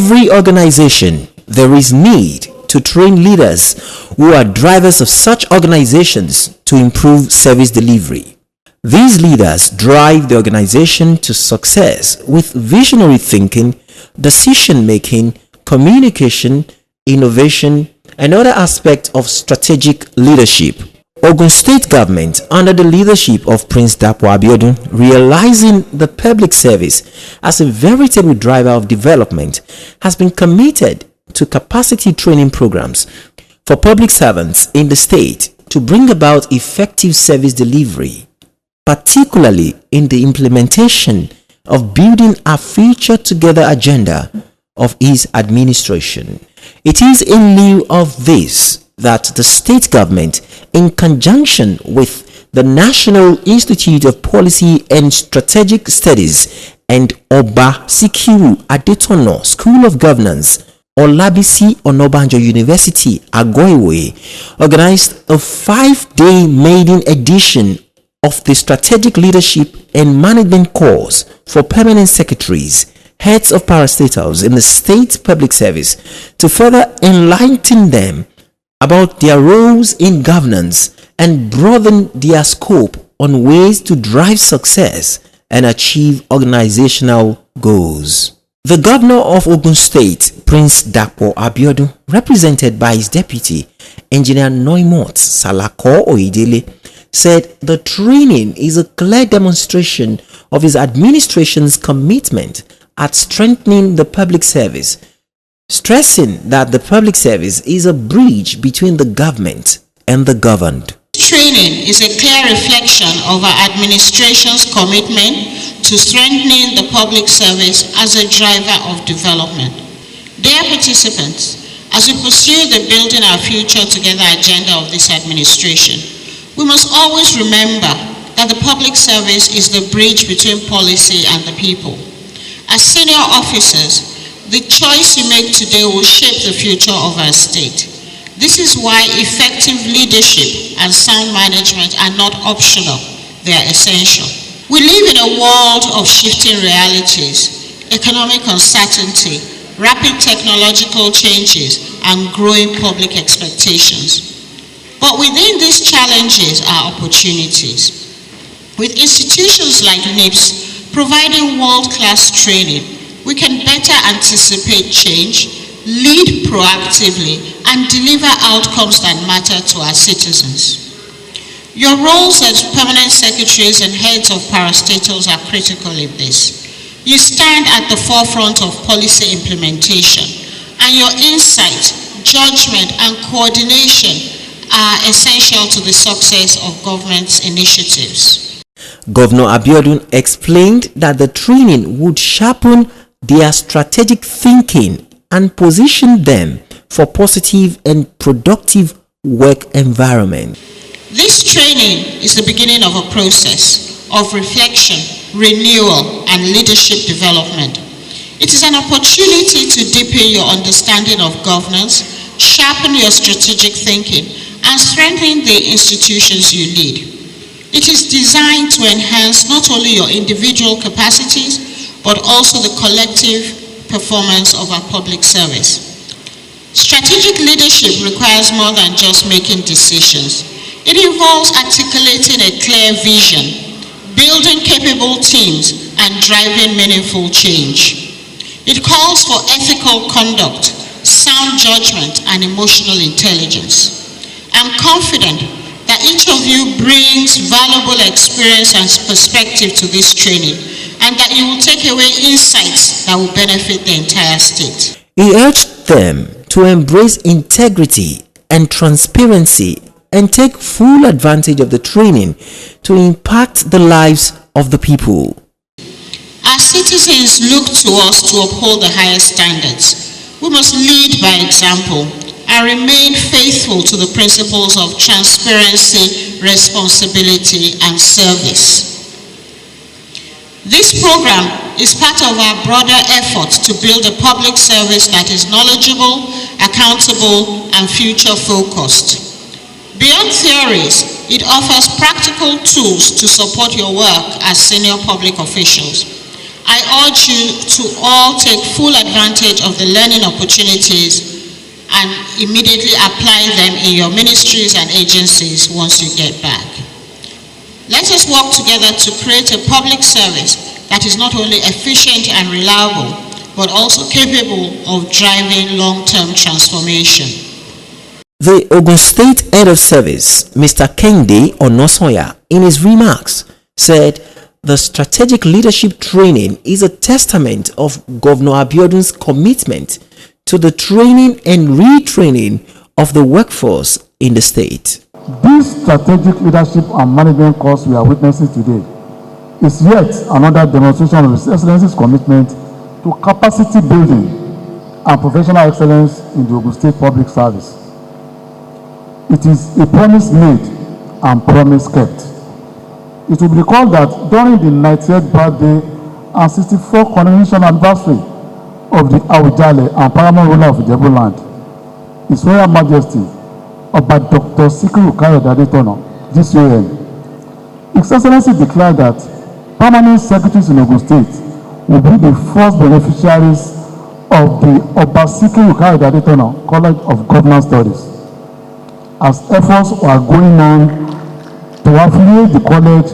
every organization, there is need to train leaders who are drivers of such organizations to improve service delivery. These leaders drive the organization to success with visionary thinking, decision-making, communication, innovation, and other aspects of strategic leadership. Ogun State government, under the leadership of Prince Dapo Abiodun, realizing the public service as a veritable driver of development, has been committed to capacity training programs for public servants in the state to bring about effective service delivery, particularly in the implementation of building a future together agenda of his administration. It is in lieu of this that the state government, in conjunction with the National Institute of Policy and Strategic Studies and Oba Sikiru Adetono School of Governance, Olabisi Onabanjo University, Agoiwe, organized a 5-day maiden edition of the Strategic Leadership and Management course for permanent secretaries, heads of parastatals in the state public service, to further enlighten them about their roles in governance and broaden their scope on ways to drive success and achieve organizational goals. The governor of Ogun State, Prince Dapo Abiodun, represented by his deputy, Engineer Noimot Salako Oidele, said the training is a clear demonstration of his administration's commitment at strengthening the public service, stressing that the public service is a bridge between the government and the governed. Training is a clear reflection of our administration's commitment to strengthening the public service as a driver of development. Dear participants, as we pursue the Building Our Future Together agenda of this administration, we must always remember that the public service is the bridge between policy and the people. As senior officers, the choice you make today will shape the future of our state. This is why effective leadership and sound management are not optional, they are essential. We live in a world of shifting realities, economic uncertainty, rapid technological changes, and growing public expectations. But within these challenges are opportunities. With institutions like NIPS providing world-class training, we can better anticipate change, lead proactively, and deliver outcomes that matter to our citizens. Your roles as permanent secretaries and heads of parastatals are critical in this. You stand at the forefront of policy implementation, and your insight, judgment, and coordination are essential to the success of government's initiatives. Governor Abiodun explained that the training would sharpen their strategic thinking and position them for positive and productive work environment. This training is the beginning of a process of reflection, renewal, and leadership development. It is an opportunity to deepen your understanding of governance, sharpen your strategic thinking, and strengthen the institutions you lead. It is designed to enhance not only your individual capacities, but also the collective performance of our public service. Strategic leadership requires more than just making decisions. It involves articulating a clear vision, building capable teams, and driving meaningful change. It calls for ethical conduct, sound judgment, and emotional intelligence. I'm confident that each of you brings valuable experience and perspective to this training, and that you will take away insights that will benefit the entire state. He urged them to embrace integrity and transparency and take full advantage of the training to impact the lives of the people. Our citizens look to us to uphold the highest standards. We must lead by example and remain faithful to the principles of transparency, responsibility, and service. This program is part of our broader effort to build a public service that is knowledgeable, accountable, and future-focused. Beyond theories, it offers practical tools to support your work as senior public officials. I urge you to all take full advantage of the learning opportunities and immediately apply them in your ministries and agencies once you get back. Let us work together to create a public service that is not only efficient and reliable, but also capable of driving long-term transformation. The Ogun State Head of Service, Mr. Kende Onosoya, in his remarks, said the strategic leadership training is a testament of Governor Abiodun's commitment to the training and retraining of the workforce in the state. This strategic leadership and management course we are witnessing today is yet another demonstration of His Excellency's commitment to capacity building and professional excellence in the Ogun State Public Service. It is a promise made and promise kept. It will be recalled that during the 90th birthday and 64th coronation anniversary of the Awujale and paramount ruler of Ijebu land, His Royal Majesty Oba Dr. Sikiru Kayode Adetono, GCON, His Excellency declared that permanent secretaries in Ogun State will be the first beneficiaries of the Oba Sikiru Kayode Adetono College of Governance Studies, as efforts are going on to affiliate the college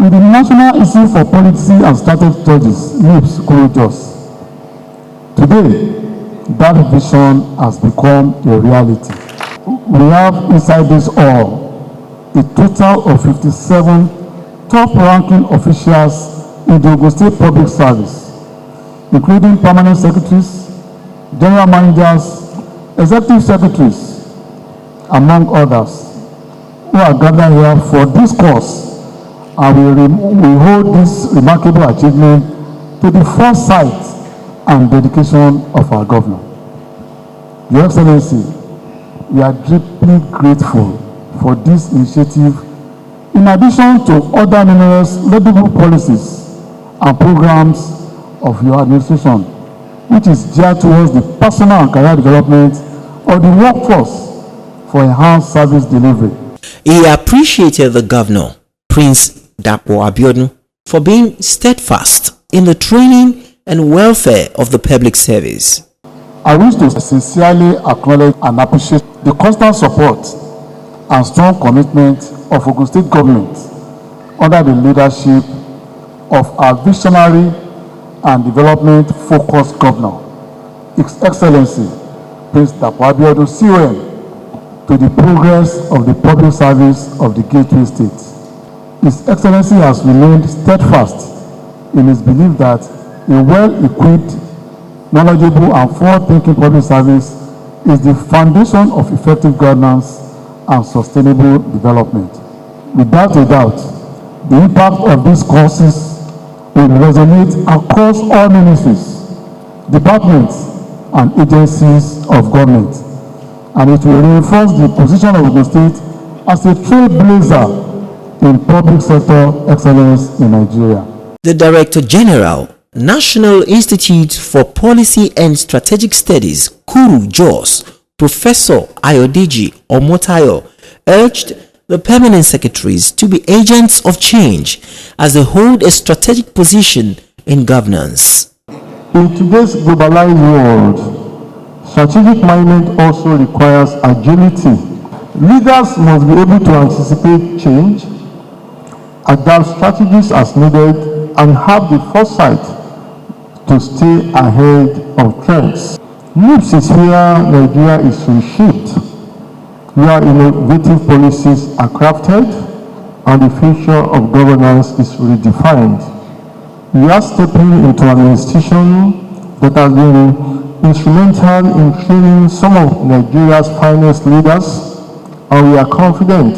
with the National Institute for Policy and Strategic Studies, NIPS, Kurujos. Today, that vision has become a reality. We have inside this hall a total of 57 top-ranking officials in the Ogun State Public Service, including permanent secretaries, general managers, executive secretaries, among others, who are gathered here for this course, and we hold this remarkable achievement to the foresight and dedication of our governor. Your Excellency, we are deeply grateful for this initiative, in addition to other numerous laudable policies and programs of your administration, which is geared towards the personal and career development of the workforce for enhanced service delivery. He appreciated the governor, Prince Dapo Abiodun, for being steadfast in the training and welfare of the public service. I wish to sincerely acknowledge and appreciate the constant support and strong commitment of Ogun State government under the leadership of our visionary and development-focused governor, His Excellency Prince Dapo Abiodun CON, to the progress of the public service of the Gateway State. His Excellency has remained steadfast in his belief that a well-equipped, knowledgeable and forward-thinking public service is the foundation of effective governance and sustainable development. Without a doubt, the impact of these courses will resonate across all ministries, departments, and agencies of government, and it will reinforce the position of Ogun State as a trailblazer in public sector excellence in Nigeria. The Director General, National Institute for Policy and Strategic Studies, Kuru Jos, Professor Ayodeji Omotayo, urged the permanent secretaries to be agents of change as they hold a strategic position in governance. In today's globalized world, strategic management also requires agility. Leaders must be able to anticipate change, adapt strategies as needed, and have the foresight to stay ahead of trends. NIPS is where Nigeria is reshaped, where innovative policies are crafted, and the future of governance is redefined. We are stepping into an institution that has been instrumental in training some of Nigeria's finest leaders, and we are confident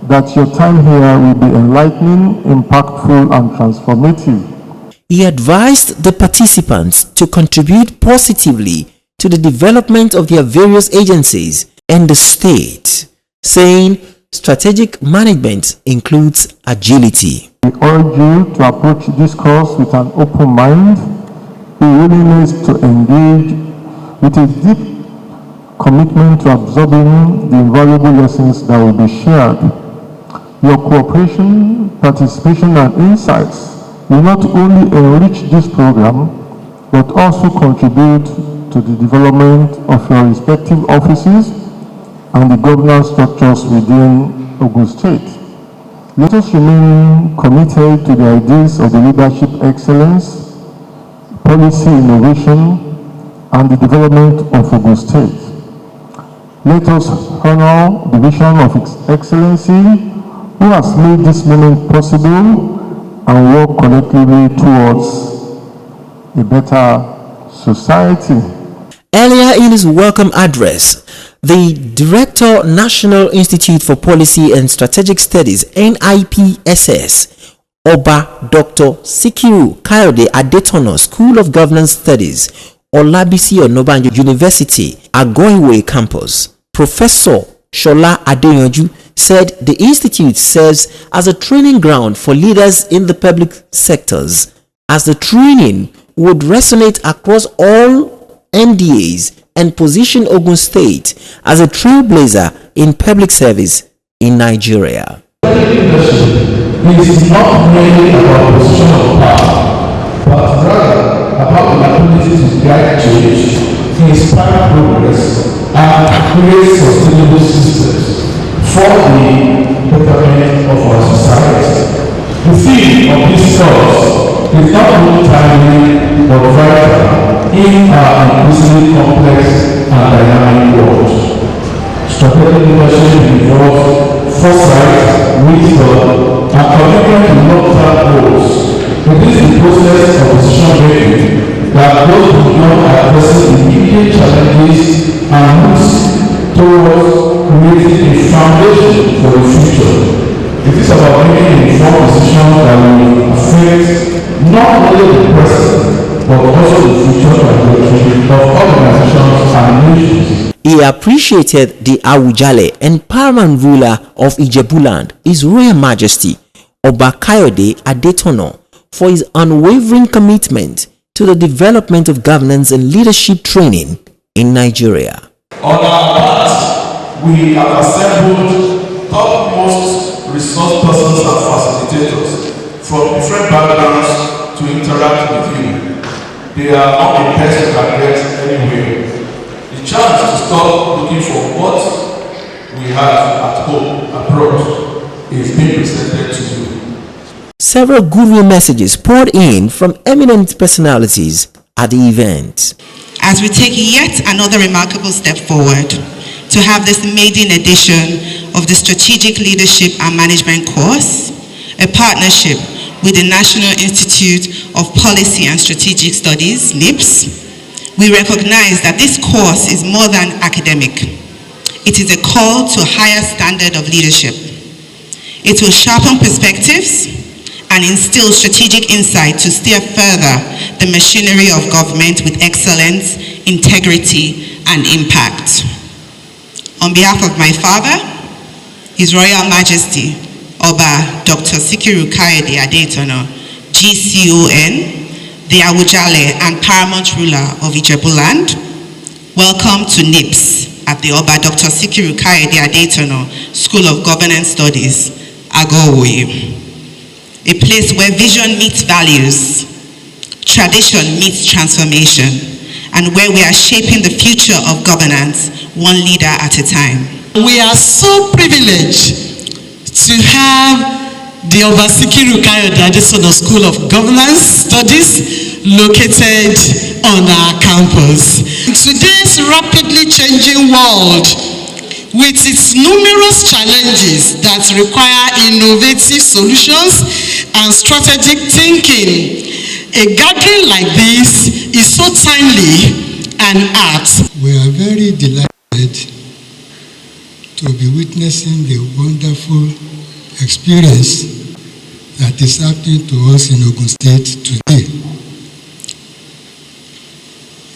that your time here will be enlightening, impactful, and transformative. He advised the participants to contribute positively to the development of their various agencies and the state, saying strategic management includes agility. We urge you to approach this course with an open mind, a willingness to engage with a deep commitment to absorbing the invaluable lessons that will be shared. Your cooperation, participation, and insights will not only enrich this program, but also contribute to the development of your respective offices and the governance structures within Ogun State. Let us remain committed to the ideals of the leadership excellence, policy innovation, and the development of Ogun State. Let us honor the vision of His Excellency, who has made this moment possible, and work collectively towards a better society. Earlier in his welcome address, the Director, National Institute for Policy and Strategic Studies, NIPSS, Oba Dr. Sikiru Kayode Adetono, School of Governance Studies, Olabisi Onabanjo University, Agoiwe Campus, Professor Shola Adeyanju, said the institute serves as a training ground for leaders in the public sectors, as the training would resonate across all NDAs and position Ogun State as a trailblazer in public service in Nigeria. It is not merely about position of power, but rather about the ability to guide change, inspire progress, and create sustainable systems for the betterment of our society. The theme of this course is not only timely but vital in our increasingly complex and dynamic world. Strategic leadership involves foresight, wisdom, and commitment to long-term goals. It is the process of decision-making that goes beyond addressing immediate challenges and moves towards creating a foundation for the future. It is about making informed decisions that will affect not only the present, but also the future trajectory of organizations and nations. He appreciated the Awujale and paramount ruler of Ijebuland, His Royal Majesty Oba Kayode Adetono, for his unwavering commitment to the development of governance and leadership training in Nigeria. On our part, we have assembled topmost resource persons and facilitators from different backgrounds to interact with you. They are not the best you can get anywhere. The chance to stop looking for what we have at home, abroad, is being presented to you. Several goodwill messages poured in from eminent personalities at the event. As we take yet another remarkable step forward to have this maiden edition of the Strategic Leadership and Management course, a partnership with the National Institute of Policy and Strategic Studies, NIPS, we recognize that this course is more than academic. It is a call to a higher standard of leadership. It will sharpen perspectives and instill strategic insight to steer further the machinery of government with excellence, integrity, and impact. On behalf of my father, His Royal Majesty, Oba Dr. Sikiru Kayode Adetono, GCON, the Awujale and paramount ruler of Ijebuland, welcome to NIPS at the Oba Dr. Sikiru Kayode Adetono School of Governance Studies, Agoiwe. A place where vision meets values, tradition meets transformation, and where we are shaping the future of governance one leader at a time. We are so privileged to have the Oba Sikiru Kayode Adetono School of Governance Studies located on our campus. In today's rapidly changing world, with its numerous challenges that require innovative solutions and strategic thinking, a gathering like this is so timely and apt. We are very delighted to be witnessing the wonderful experience that is happening to us in Ogun State today.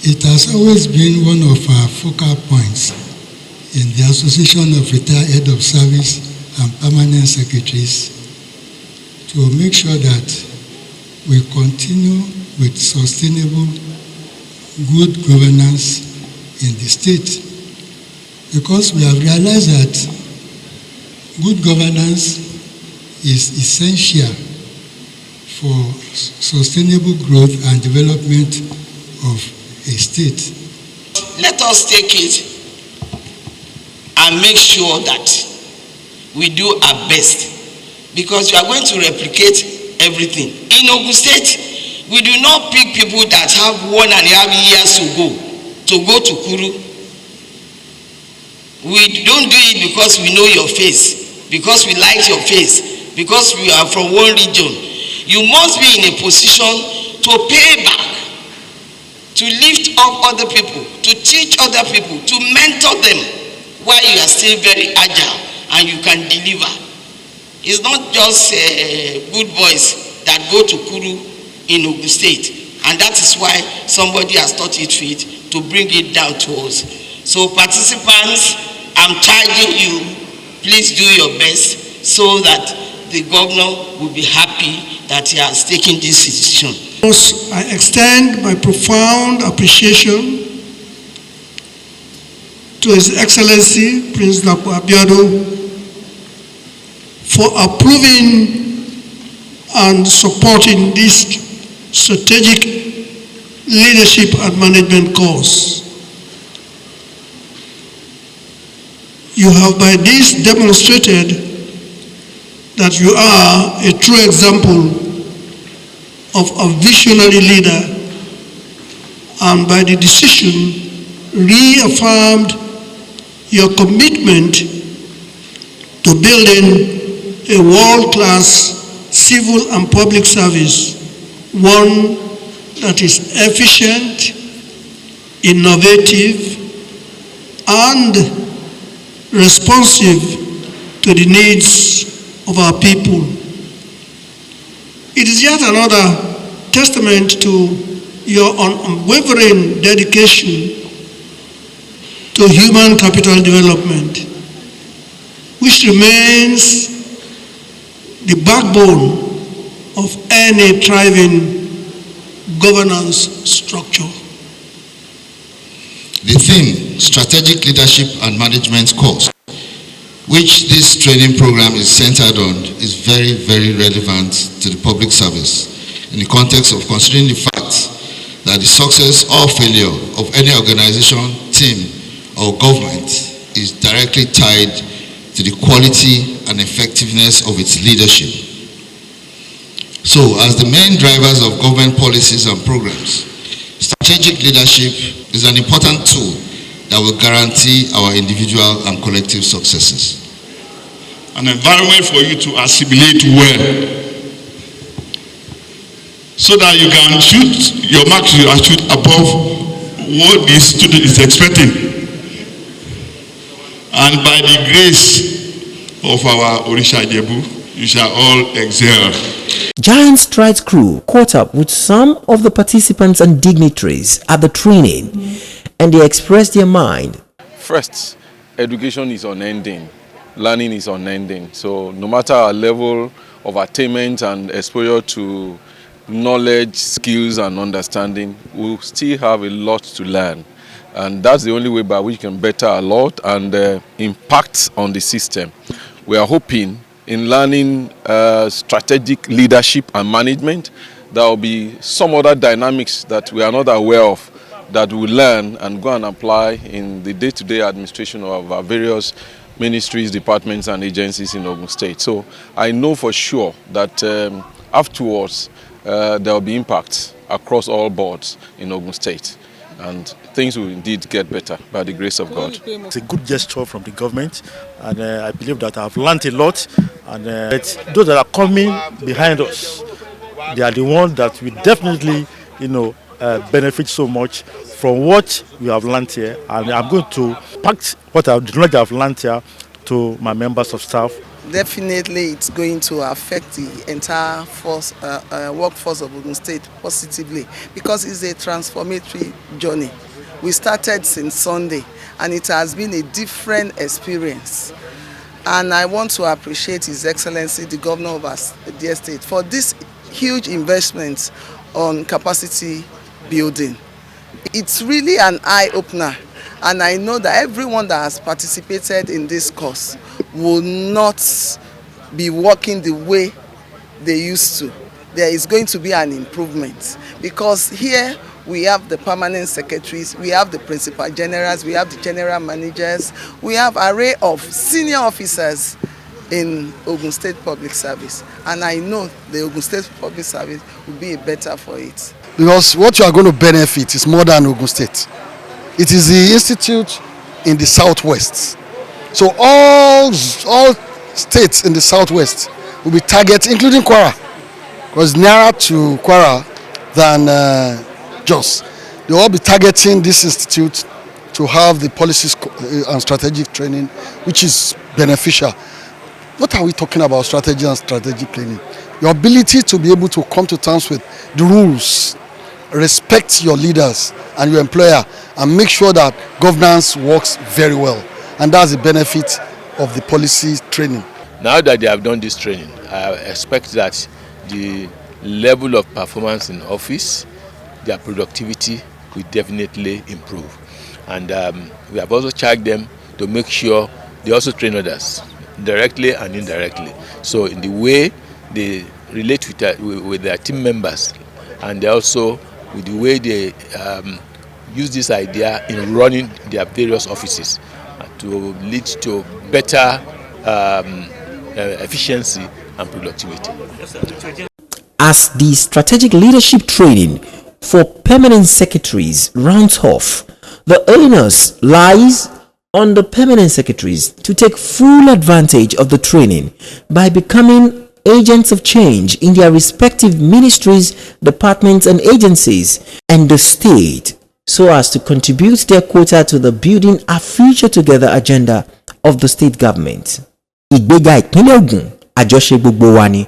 It has always been one of our focal points in the Association of Retired Head of Service and Permanent Secretaries to make sure that we continue with sustainable, good governance in the state. Because we have realized that good governance is essential for sustainable growth and development of a state. Let us take it and make sure that we do our best, because we are going to replicate everything. In Ogun State, we do not pick people that have 1.5 years to go to Kuru. We don't do it because we know your face, because we like your face, because we are from one region. You must be in a position to pay back, to lift up other people, to teach other people, to mentor them while you are still very agile and you can deliver. It's not just good boys that go to Kuru in Ogun State, and that is why somebody has thought it fit to bring it down to us. So participants, I'm charging you, please do your best so that the governor will be happy that he has taken this decision. I extend my profound appreciation to His Excellency Prince Dr. Abeokuta for approving and supporting this strategic leadership and management course. You have by this demonstrated that you are a true example of a visionary leader, and by the decision reaffirmed your commitment to building a world-class civil and public service, one that is efficient, innovative, and responsive to the needs of our people. It is yet another testament to your unwavering dedication to human capital development, which remains the backbone of any thriving governance structure. The theme, Strategic Leadership and Management Course, which this training program is centered on, is very, very relevant to the public service in the context of considering the fact that the success or failure of any organization, team, or government is directly tied to the quality and effectiveness of its leadership. So, as the main drivers of government policies and programs, strategic leadership is an important tool that will guarantee our individual and collective successes. An environment for you to assimilate well, so that you can shoot your marks, you are shoot above what the student is expecting. And by the grace of our Orisha Jebu, you shall all excel. Giant Strides crew caught up with some of the participants and dignitaries at the training, and they expressed their mind. First, education is unending. Learning is unending. So no matter our level of attainment and exposure to knowledge, skills and understanding, we'll still have a lot to learn. And that's the only way by which we can better a lot and impact on the system. We are hoping in learning strategic leadership and management, there will be some other dynamics that we are not aware of that we learn and go and apply in the day-to-day administration of our various ministries, departments and agencies in Ogun State. So I know for sure that afterwards there will be impacts across all boards in Ogun State, and things will indeed get better by the grace of God. It's a good gesture from the government, and I believe that I've learned a lot, and those that are coming behind us, they are the ones that will definitely, benefit so much from what we have learned here, and I'm going to pack the knowledge I've learned here to my members of staff. Definitely, it's going to affect the entire workforce of Ogun State positively, because it's a transformatory journey. We started since Sunday, and it has been a different experience. And I want to appreciate His Excellency, the Governor of our dear state, for this huge investment on capacity building. It's really an eye-opener, and I know that everyone that has participated in this course will not be working the way they used to. there is going to be an improvement, because here we have the permanent secretaries, we have the principal generals, we have the general managers, we have an array of senior officers in Ogun State Public Service, and I know the Ogun State Public Service will be better for it. Because what you are going to benefit is more than Ogun State. It is the institute in the southwest. So all states in the southwest will be targeted, including Kwara, because nearer to Kwara than Jos. They will all be targeting this institute to have the policies and strategic training, which is beneficial. What are we talking about, strategy and strategic planning? Your ability to be able to come to terms with the rules, respect your leaders and your employer, and make sure that governance works very well. And that's the benefit of the policy training. Now that they have done this training, I expect that the level of performance in office, their productivity will definitely improve. And we have also charged them to make sure they also train others, directly and indirectly. So in the way they relate with their team members, and also with the way they use this idea in running their various offices to lead to better efficiency and productivity. As the strategic leadership training for permanent secretaries rounds off, the onus lies on the permanent secretaries to take full advantage of the training by becoming agents of change in their respective ministries, departments and agencies and the state, so as to contribute their quota to the building a future together agenda of the state government. Ìgbéga ìpínlẹ̀ Ògùn, àjọṣe gbogbo wa ni.